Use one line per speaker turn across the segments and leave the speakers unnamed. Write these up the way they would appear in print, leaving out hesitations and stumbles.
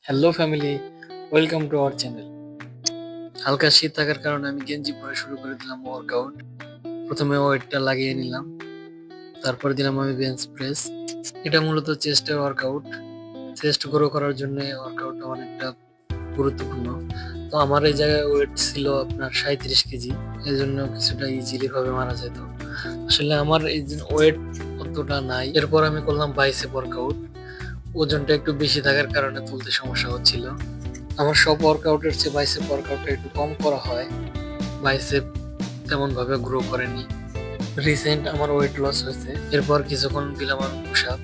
Hello family, welcome to our channel. হালকা শীত থাকার কারণে আমি গেঞ্জি পরে শুরু করে দিলাম ওয়ার্কআউট। প্রথমে ওয়েটটা লাগিয়ে নিলাম, তারপর দিলাম আমি বেঞ্চ প্রেস। এটা মূলত চেস্টের ওয়ার্কআউট। চেস্ট গ্রো করার জন্য ওয়ার্কআউটটা অনেকটা গুরুত্বপূর্ণ। তো আমার এই জায়গায় ওয়েট ছিল আপনার 37 কেজি, এই জন্য কিছুটা ইজিলি ভাবে মারা যেত। আসলে আমার এই ওয়েট অতটা নাই। এরপর আমি করলাম বাইসেপ ওয়ার্কআউট। ওজনটা একটু বেশি থাকার কারণে তুলতে সমস্যা হচ্ছিল। আমার সব ওয়ার্কআউটের চেয়ে বাইসেপ ওয়ার্কআউটটা একটু কম করা হয়। বাইসেপ তেমন ভাবে গ্রো করেনি। রিসেন্ট আমার ওয়েট লস হয়েছে। এরপর কিছুক্ষণ দিলাম আমি পুশ আপ।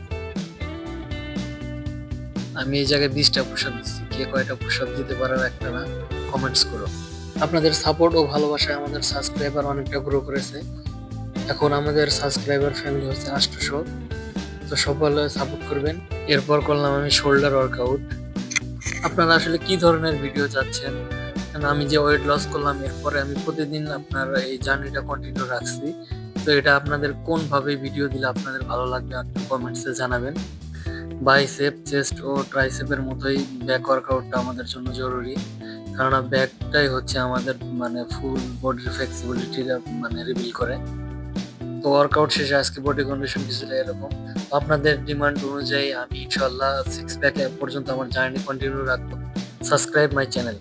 আমি এই জায়গায় 20টা পুশ আপ দিচ্ছি। কে কয়টা পুশ আপ দিতে পারার একটা না, কমেন্টস করো। আপনাদের সাপোর্ট ও ভালোবাসায় আমাদের সাবস্ক্রাইবার অনেকটা গ্রো করেছে। এখন আমাদের সাবস্ক্রাইবার ফ্যামিলি হচ্ছে 800। তো সকলে সাপোর্ট করবেন। এরপর করলাম আমি শোল্ডার ওয়ার্কআউট। আপনারা আসলে কি ধরনের ভিডিও চাচ্ছেন? কারণ আমি যে ওয়েট লস করলাম, এরপরে আমি প্রতিদিন আপনার এই জার্নিটা কন্টিনিউ রাখছি। তো এটা আপনাদের কোন ভাবে ভিডিও দিলে আপনাদের ভালো লাগবে আপনি কমেন্টসে জানাবেন। বাইসেপ, চেস্ট ও ট্রাইসেপের মতোই ব্যাক ওয়ার্কআউটটা আমাদের জন্য জরুরি। কারণ ব্যাকটাই হচ্ছে আমাদের ফুল বডির ফ্লেক্সিবিলিটি রিভিল করে। তো ওয়ার্কআউট শেষে আজকে বডি কন্ডিশন কিছুটা এরকম। তো আপনাদের ডিমান্ড অনুযায়ী আমি ইনশাল্লাহ 6 প্যাক পর্যন্ত আমার জার্নি কন্টিনিউ রাখবো। Subscribe my channel.